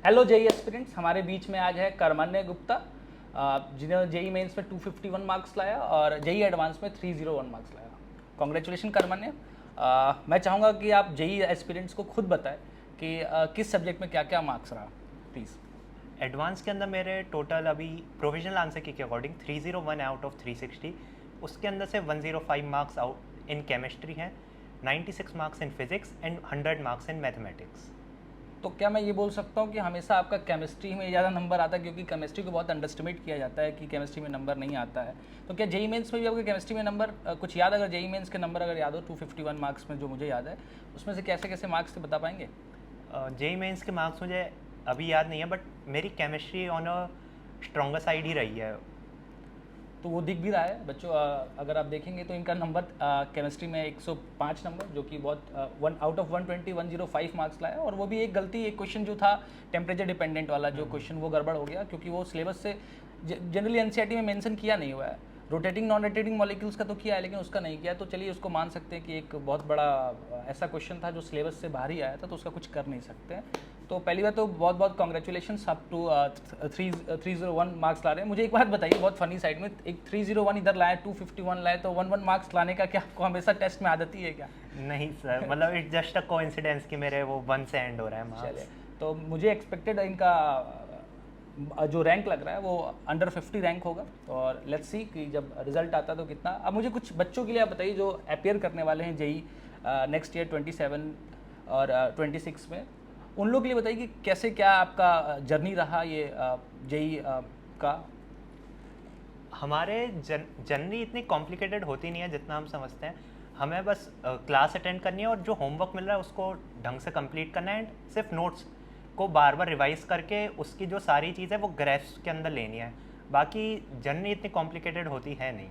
Hello JEE aspirants, हमारे बीच में आज है कर्मण्य गुप्ता, जिन्होंने जेई मेंस में 251 मार्क्स लाया और जेई एडवांस में 301 मार्क्स लाया। कॉन्ग्रेचुलेशन कर्मण्य। मैं चाहूँगा कि आप जेई एस्पिरेंट्स को खुद बताएं कि किस सब्जेक्ट में क्या क्या मार्क्स रहा, प्लीज़। एडवांस के अंदर मेरे टोटल अभी प्रोविजनल आंसर की के अकॉर्डिंग 301 आउट ऑफ 360। उसके अंदर से 105 मार्क्स आउट इन केमिस्ट्री हैं, 96 marks in physics and 100 marks in mathematics. तो क्या मैं ये बोल सकता हूँ कि हमेशा आपका केमिस्ट्री में ज़्यादा नंबर आता है, क्योंकि केमिस्ट्री को बहुत अंडरस्टिमेट किया जाता है कि केमिस्ट्री में नंबर नहीं आता है। तो क्या जेई मेंस में भी आपके केमिस्ट्री में नंबर कुछ याद, अगर जेई मेंस के नंबर अगर याद हो 251 मार्क्स में, जो मुझे याद है, उसमें से कैसे कैसे मार्क्स थे बता पाएंगे? जेई मेंस के मार्क्स मुझे अभी याद नहीं है, बट मेरी chemistry on a stronger side ही रही है। तो वो दिख भी रहा है बच्चों। अगर आप देखेंगे तो इनका नंबर केमिस्ट्री में 105 नंबर, जो कि बहुत 1 आउट ऑफ 120 105 मार्क्स लाया। और वो भी एक गलती, एक क्वेश्चन जो था टेम्परेचर डिपेंडेंट वाला जो क्वेश्चन, वो गड़बड़ हो गया, क्योंकि वो सिलेबस से जनरली एनसीईआरटी में मेंशन किया नहीं हुआ है। रोटेटिंग नॉन रोटेटिंग मॉलिक्यूल्स का तो किया है, लेकिन उसका नहीं किया। तो चलिए उसको मान सकते हैं कि एक बहुत बड़ा ऐसा क्वेश्चन था जो सिलेबस से बाहर ही आया था, तो उसका कुछ कर नहीं सकते हैं। तो पहली बात तो बहुत बहुत कॉन्ग्रेचुलेशन, अप टू 301 मार्क्स ला रहे हैं। मुझे एक बात बताइए, बहुत फनी साइड में, एक 301 इधर लाए, 251 लाए, तो 1 मार्क्स लाने का क्या आपको हमेशा टेस्ट में आदत ही है क्या? नहीं सर, मतलब इट्स जस्ट अ कोइंसिडेंस कि मेरे वो 1 से एंड हो रहा है चलिए, मार्क्स। तो मुझे एक्सपेक्टेड इनका जो रैंक लग रहा है वो अंडर 50 रैंक होगा। और लेट्स सी कि जब रिजल्ट आता है तो कितना। अब मुझे कुछ बच्चों के लिए आप बताइए जो अपेयर करने वाले हैं जेई नेक्स्ट ईयर 27 और 26 में, उन लोग के लिए बताइए कि कैसे क्या आपका जर्नी रहा ये जेई का। हमारे जनरली इतनी कॉम्प्लिकेटेड होती नहीं है जितना हम समझते हैं। हमें बस क्लास अटेंड करनी है और जो होमवर्क मिल रहा है उसको ढंग से कंप्लीट करना है, एंड सिर्फ नोट्स को बार बार रिवाइज करके उसकी जो सारी चीज़ है वो ग्रेफ्स के अंदर लेनी है। बाकी जनरली इतनी कॉम्प्लिकेटेड होती है नहीं।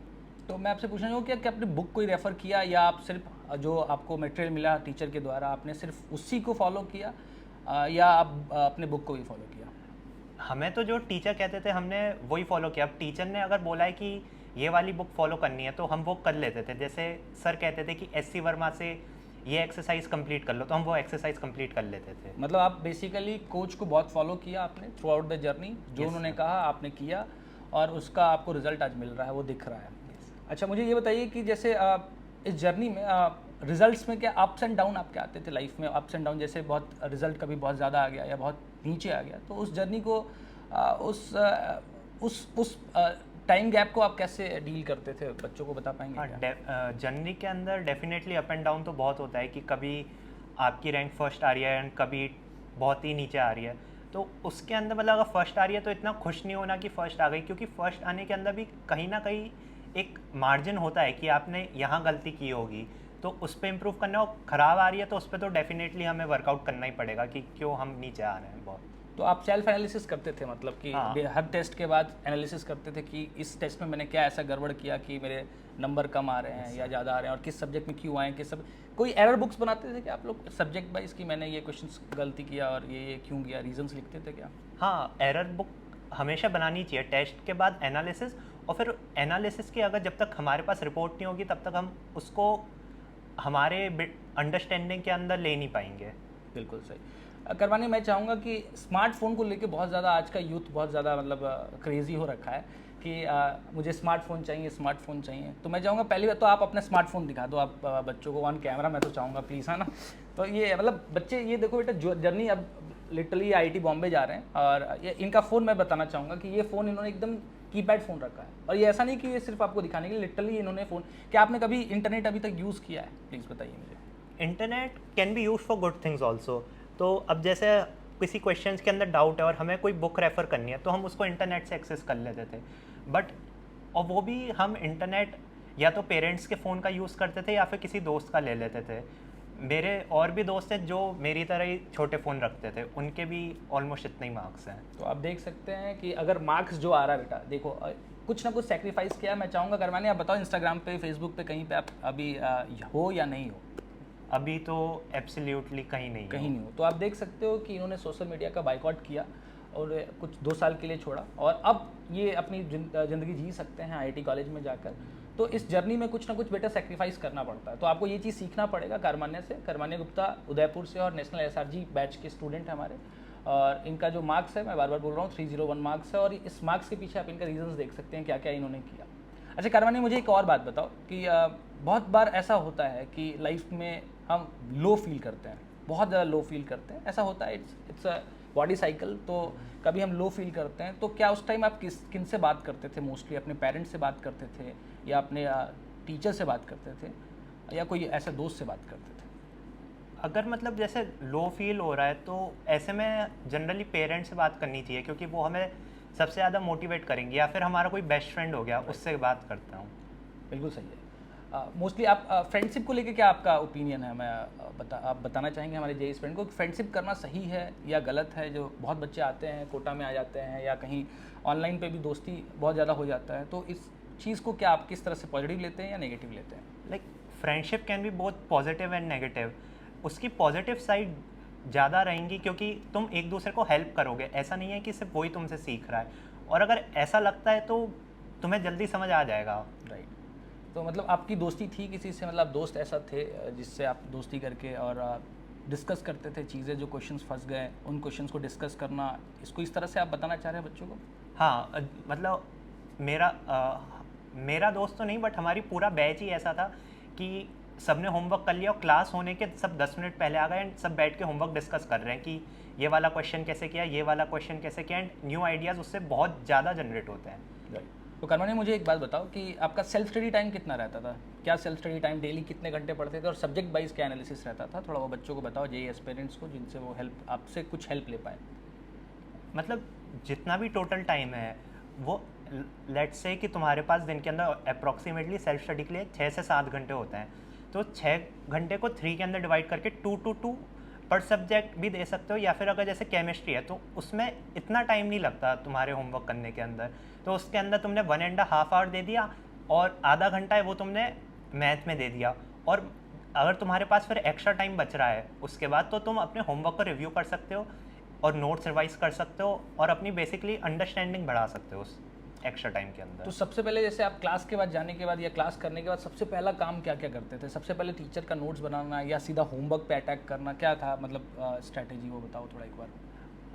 तो मैं आपसे पूछना चाहूँगा कि आपने बुक कोई रेफ़र किया, या आप सिर्फ जो आपको मटेरियल मिला टीचर के द्वारा आपने सिर्फ उसी को फॉलो किया, या आप अपने बुक को भी फॉलो किया? हमें तो जो टीचर कहते थे हमने वही फॉलो किया। अब टीचर ने अगर बोला है कि ये वाली बुक फॉलो करनी है तो हम वो कर लेते थे। जैसे सर कहते थे कि एससी वर्मा से ये एक्सरसाइज कंप्लीट कर लो, तो हम वो एक्सरसाइज कंप्लीट कर लेते थे। मतलब आप बेसिकली कोच को बहुत फॉलो किया आपने थ्रू आउट द जर्नी, जो Yes, उन्होंने sir. कहा आपने किया, और उसका आपको रिजल्ट आज मिल रहा है, वो दिख रहा है। अच्छा, मुझे ये बताइए कि जैसे इस जर्नी में रिजल्ट्स में क्या अप्स एंड डाउन आपके आते थे लाइफ में? अप्स एंड डाउन, जैसे बहुत रिजल्ट कभी बहुत ज़्यादा आ गया या बहुत नीचे आ गया, तो उस जर्नी को उस टाइम गैप को आप कैसे डील करते थे, बच्चों को बता पाएंगे हाँ, क्या? जर्नी के अंदर डेफिनेटली अप एंड डाउन तो बहुत होता है कि कभी आपकी रैंक फर्स्ट आ रही है एंड कभी बहुत ही नीचे आ रही है। तो उसके अंदर मतलब अगर फर्स्ट आ रही है तो इतना खुश नहीं होना कि फ़र्स्ट आ गई, क्योंकि फ़र्स्ट आने के अंदर भी कहीं ना कहीं एक मार्जिन होता है कि आपने यहाँ गलती की होगी, तो उस पर इम्प्रूव करना। और ख़राब आ रही है तो उस पर तो डेफिनेटली हमें वर्कआउट करना ही पड़ेगा कि क्यों हम नीचे आ रहे हैं बहुत। तो आप सेल्फ एनालिसिस करते थे, मतलब कि हाँ। हर टेस्ट के बाद एनालिसिस करते थे कि इस टेस्ट में मैंने क्या ऐसा गड़बड़ किया कि मेरे नंबर कम आ रहे हैं या ज़्यादा आ रहे हैं, और किस सब्जेक्ट में क्यों आए, किस सब कोई एरर बुक्स बनाते थे कि आप लोग सब्जेक्ट वाइज कि मैंने ये क्वेश्चंस गलती किया और ये क्यों किया, रीजंस लिखते थे क्या? हाँ, एरर बुक हमेशा बनानी चाहिए टेस्ट के बाद, एनालिसिस। और फिर एनालिसिस की अगर जब तक हमारे पास रिपोर्ट नहीं होगी तब तक हम उसको हमारे अंडरस्टैंडिंग के अंदर ले नहीं पाएंगे। बिल्कुल सही। करवाने मैं चाहूँगा कि स्मार्टफोन को लेके बहुत ज़्यादा आज का यूथ बहुत ज़्यादा मतलब क्रेज़ी हो रखा है कि मुझे स्मार्टफोन चाहिए, स्मार्टफोन चाहिए। तो मैं चाहूँगा पहली बात तो आप अपना स्मार्टफोन दिखा दो आप बच्चों को ऑन कैमरा, मैं तो चाहूँगा प्लीज़, है ना। तो ये मतलब बच्चे ये देखो बेटा, जो जर्नी अब लिटरली आईआईटी बॉम्बे जा रहे हैं, और ये इनका फ़ोन मैं बताना चाहूँगा कि ये फ़ोन इन्होंने एकदम कीपैड फ़ोन रखा है। और ये ऐसा नहीं कि ये सिर्फ आपको दिखाने के लिए, लिटरली इन्होंने फ़ोन, क्या आपने कभी इंटरनेट अभी तक यूज़ किया है? प्लीज़ बताइए मुझे। Internet can be use for good things also. तो अब जैसे किसी क्वेश्चंस के अंदर डाउट है और हमें कोई बुक रेफ़र करनी है तो हम उसको इंटरनेट से एक्सेस कर लेते थे। बट और वो भी हम इंटरनेट या तो पेरेंट्स के फ़ोन का यूज़ करते थे या फिर किसी दोस्त का ले लेते थे। मेरे और भी दोस्त हैं जो मेरी तरह ही छोटे फ़ोन रखते थे, उनके भी ऑलमोस्ट इतने ही मार्क्स हैं। तो आप देख सकते हैं कि अगर मार्क्स जो आ रहा है बेटा, देखो कुछ ना कुछ सेक्रीफाइस किया। मैं चाहूँगा करवाने, आप बताओ इंस्टाग्राम पे, फेसबुक पे, कहीं पे आप अभी हो या नहीं हो? अभी तो एब्सोल्युटली कहीं नहीं कहीं नहीं हो। तो आप देख सकते हो कि इन्होंने सोशल मीडिया का बाइकआउट किया और कुछ 2 साल के लिए छोड़ा, और अब ये अपनी ज़िंदगी जी सकते हैं आईआईटी कॉलेज में जाकर। तो इस जर्नी में कुछ ना कुछ बेटा सेक्रीफाइस करना पड़ता है। तो आपको ये चीज़ सीखना पड़ेगा कर्मण्य से। कर्मण्य गुप्ता उदयपुर से और नेशनल एसआरजी बैच के स्टूडेंट हैं हमारे। और इनका जो मार्क्स है, मैं बार बार बोल रहा हूँ, 301 मार्क्स है, और इस मार्क्स के पीछे आप इनका रीजंस देख सकते हैं क्या क्या इन्होंने किया। अच्छा कारवानी, मुझे एक और बात बताओ कि बहुत बार ऐसा होता है कि लाइफ में हम लो फील करते हैं, बहुत ज़्यादा लो फील करते हैं, ऐसा होता है, इट्स अ बॉडी साइकिल। तो कभी हम लो फील करते हैं, तो क्या उस टाइम आप किन से बात करते थे? मोस्टली अपने पेरेंट्स से बात करते थे, या अपने टीचर से बात करते थे, या कोई ऐसे दोस्त से बात करते थे? अगर मतलब जैसे लो फील हो रहा है तो ऐसे में जनरली पेरेंट्स से बात करनी चाहिए, क्योंकि वो हमें सबसे ज़्यादा मोटिवेट करेंगे, या फिर हमारा कोई बेस्ट फ्रेंड हो गया उससे बात करता हूँ। बिल्कुल सही है। मोस्टली आप फ्रेंडशिप को लेके क्या आपका ओपिनियन है? मैं आप बताना चाहेंगे हमारे जेई फ्रेंड को कि फ्रेंडशिप करना सही है या गलत है? जो बहुत बच्चे आते हैं, कोटा में आ जाते हैं, या कहीं ऑनलाइन पे भी दोस्ती बहुत ज़्यादा हो जाता है, तो इस चीज़ को क्या आप किस तरह से पॉजिटिव लेते हैं या नेगेटिव लेते हैं? Like friendship can be both positive and negative. उसकी पॉजिटिव साइड ज़्यादा रहेंगी क्योंकि तुम एक दूसरे को हेल्प करोगे, ऐसा नहीं है कि सिर्फ वही तुमसे सीख रहा है, और अगर ऐसा लगता है तो तुम्हें जल्दी समझ आ जाएगा। राइट। तो मतलब आपकी दोस्ती थी किसी से, मतलब दोस्त ऐसा थे जिससे आप दोस्ती करके और डिस्कस करते थे चीज़ें, जो क्वेश्चंस फंस गए उन क्वेश्चंस को डिस्कस करना, इसको इस तरह से आप बताना चाह रहे हैं बच्चों को? हाँ, मतलब मेरा दोस्त तो नहीं, बट हमारी पूरा बैच ही ऐसा था कि सबने होमवर्क कर लिया और क्लास होने के सब 10 मिनट पहले आ गए एंड सब बैठ के होमवर्क डिस्कस कर रहे हैं कि ये वाला क्वेश्चन कैसे किया, ये वाला क्वेश्चन कैसे किया, एंड न्यू आइडियाज़ उससे बहुत ज़्यादा जनरेट होते हैं। राइट। तो कर्मा ने मुझे एक बात बताओ कि आपका सेल्फ स्टडी टाइम कितना रहता था? क्या सेल्फ स्टडी टाइम डेली कितने घंटे पढ़ते थे, और सब्जेक्ट वाइज क्या एनालिसिस रहता था? थोड़ा वो बच्चों को बताओ, जेई एस्पिरेंट्स को, जिनसे वो हेल्प, आपसे कुछ हेल्प ले पाए। मतलब जितना भी टोटल टाइम है वो लेट्स से कि तुम्हारे पास दिन के अंदर अप्रॉक्सीमेटली सेल्फ स्टडी के लिए 6 से 7 घंटे होते हैं, तो 6 घंटे को 3 के अंदर डिवाइड करके 2 to 2 पर सब्जेक्ट भी दे सकते हो, या फिर अगर जैसे केमिस्ट्री है तो उसमें इतना टाइम नहीं लगता तुम्हारे होमवर्क करने के अंदर, तो उसके अंदर तुमने 1.5 आवर दे दिया और आधा घंटा है वो तुमने मैथ में दे दिया, और अगर तुम्हारे पास फिर एक्स्ट्रा टाइम बच रहा है उसके बाद तो तुम अपने होमवर्क को रिव्यू कर सकते हो और नोट्स रिवाइज कर सकते हो और अपनी बेसिकली अंडरस्टैंडिंग बढ़ा सकते हो उस एक्स्ट्रा टाइम के अंदर। तो सबसे पहले जैसे आप क्लास के बाद जाने के बाद या क्लास करने के बाद सबसे पहला काम क्या क्या करते थे? सबसे पहले टीचर का नोट्स बनाना या सीधा होमवर्क पे अटैक करना, क्या था मतलब स्ट्रैटेजी, वो बताओ थोड़ा एक बार।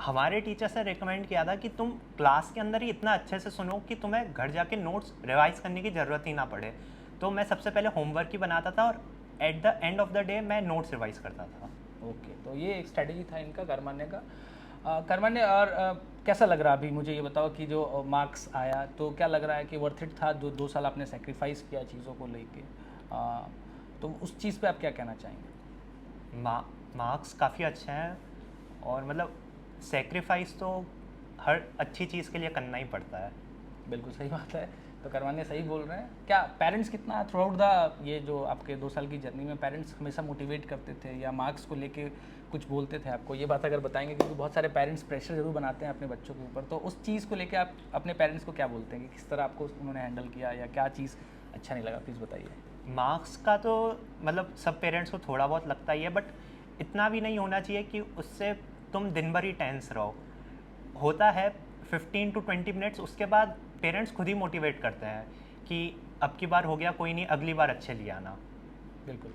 हमारे टीचर ने रिकमेंड किया था कि तुम क्लास के अंदर ही इतना अच्छे से सुनो कि तुम्हें घर जाके नोट्स रिवाइज करने की ज़रूरत ही ना पड़े, तो मैं सबसे पहले होमवर्क ही बनाता था और at the end of the day मैं नोट्स रिवाइज करता था। ओके, तो ये एक स्ट्रैटेजी था इनका, कर्मान्य का। कर्मान्य, और कैसा लग रहा है अभी मुझे ये बताओ कि जो मार्क्स आया, तो क्या लग रहा है कि वर्थ इट था? जो 2 साल आपने सेक्रीफाइस किया चीज़ों को लेके, तो उस चीज़ पे आप क्या कहना चाहेंगे? मार्क्स काफ़ी अच्छे हैं, और मतलब सेक्रीफाइस तो हर अच्छी चीज़ के लिए करना ही पड़ता है। बिल्कुल सही बात है। तो करवाने सही बोल रहे हैं। क्या पेरेंट्स कितना थ्रू आउट द ये जो आपके 2 साल की जर्नी में पेरेंट्स हमेशा मोटिवेट करते थे या मार्क्स को लेके कुछ बोलते थे आपको? ये बात अगर बताएंगे, क्योंकि बहुत सारे पेरेंट्स प्रेशर जरूर बनाते हैं अपने बच्चों के ऊपर, तो उस चीज़ को लेके आप अपने पेरेंट्स को क्या बोलते हैं कि किस तरह आपको उन्होंने हैंडल किया, या क्या चीज़ अच्छा नहीं लगा, प्लीज़ बताइए। मार्क्स का तो मतलब सब पेरेंट्स को थोड़ा बहुत लगता ही है, बट इतना भी नहीं होना चाहिए कि उससे तुम दिन भर ही टेंस रहो। होता है 15 to 20 मिनट्स, उसके बाद पेरेंट्स खुद ही मोटिवेट करते हैं कि अब की बार हो गया, कोई नहीं, अगली बार अच्छे लिए आना। बिल्कुल।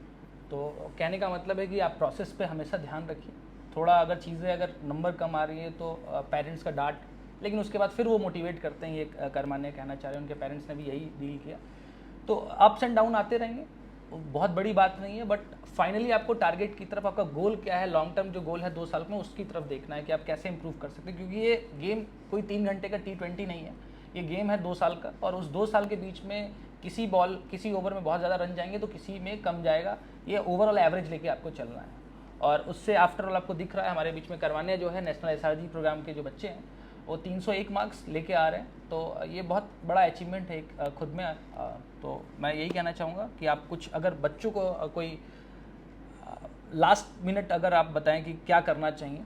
तो कहने का मतलब है कि आप प्रोसेस पे हमेशा ध्यान रखिए। थोड़ा अगर चीज़ें, अगर नंबर कम आ रही है तो पेरेंट्स का डांट, लेकिन उसके बाद फिर वो मोटिवेट करते हैं। ये कर्मान्य कहना चाह रहे हैं, उनके पेरेंट्स ने भी यही डील किया। तो अप्स एंड डाउन आते रहेंगे, बहुत बड़ी बात नहीं है, बट फाइनली आपको टारगेट की तरफ, आपका गोल क्या है, लॉन्ग टर्म जो गोल है 2 साल में, उसकी तरफ देखना है कि आप कैसे इंप्रूव कर सकते हैं। क्योंकि ये गेम कोई 3 घंटे का T20 नहीं है, ये गेम है 2 साल का, और उस 2 साल के बीच में किसी ओवर में बहुत ज़्यादा रन जाएंगे तो किसी में कम जाएगा। ये ओवरऑल एवरेज लेके आपको चलना है, और उससे आफ्टर ऑल आपको दिख रहा है हमारे बीच में करवाने जो है नेशनल एसआरजी प्रोग्राम के जो बच्चे हैं वो 301 मार्क्स लेके आ रहे हैं, तो ये बहुत बड़ा अचीवमेंट है एक खुद में। तो मैं यही कहना चाहूँगा कि आप कुछ अगर बच्चों को कोई लास्ट मिनट अगर आप बताएं कि क्या करना चाहिए,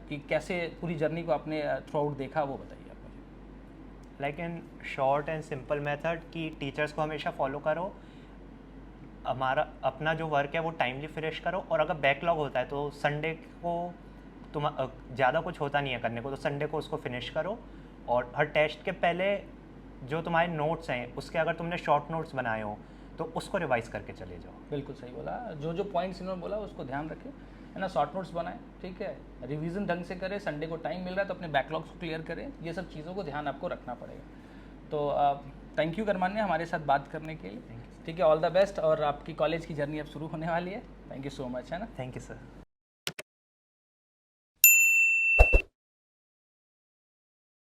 कि कैसे पूरी जर्नी को आपने थ्रू आउट देखा, वो बताइए आप मुझे। Like in short and simple method कि टीचर्स को हमेशा फॉलो करो, हमारा अपना जो वर्क है वो टाइमली फिनिश करो, और अगर बैकलॉग होता है तो संडे को तुम ज़्यादा कुछ होता नहीं है करने को, तो संडे को उसको फिनिश करो, और हर टेस्ट के पहले जो तुम्हारे नोट्स हैं उसके अगर तुमने शॉर्ट नोट्स बनाए हो तो उसको रिवाइज करके चले जाओ। बिल्कुल सही बोला, जो जो पॉइंट्स इन्होंने बोला उसको ध्यान रखें। है ना, शॉर्ट नोट्स बनाएं, ठीक है, रिवीजन ढंग से करें, संडे को टाइम मिल रहा है तो अपने बैकलॉग्स को क्लियर करें, ये सब चीज़ों को ध्यान आपको रखना पड़ेगा। तो थैंक यू करमान्य हमारे साथ बात करने के लिए, ठीक है, ऑल द बेस्ट, और आपकी कॉलेज की जर्नी अब शुरू होने वाली है। थैंक यू सो मच, है ना। Thank you sir.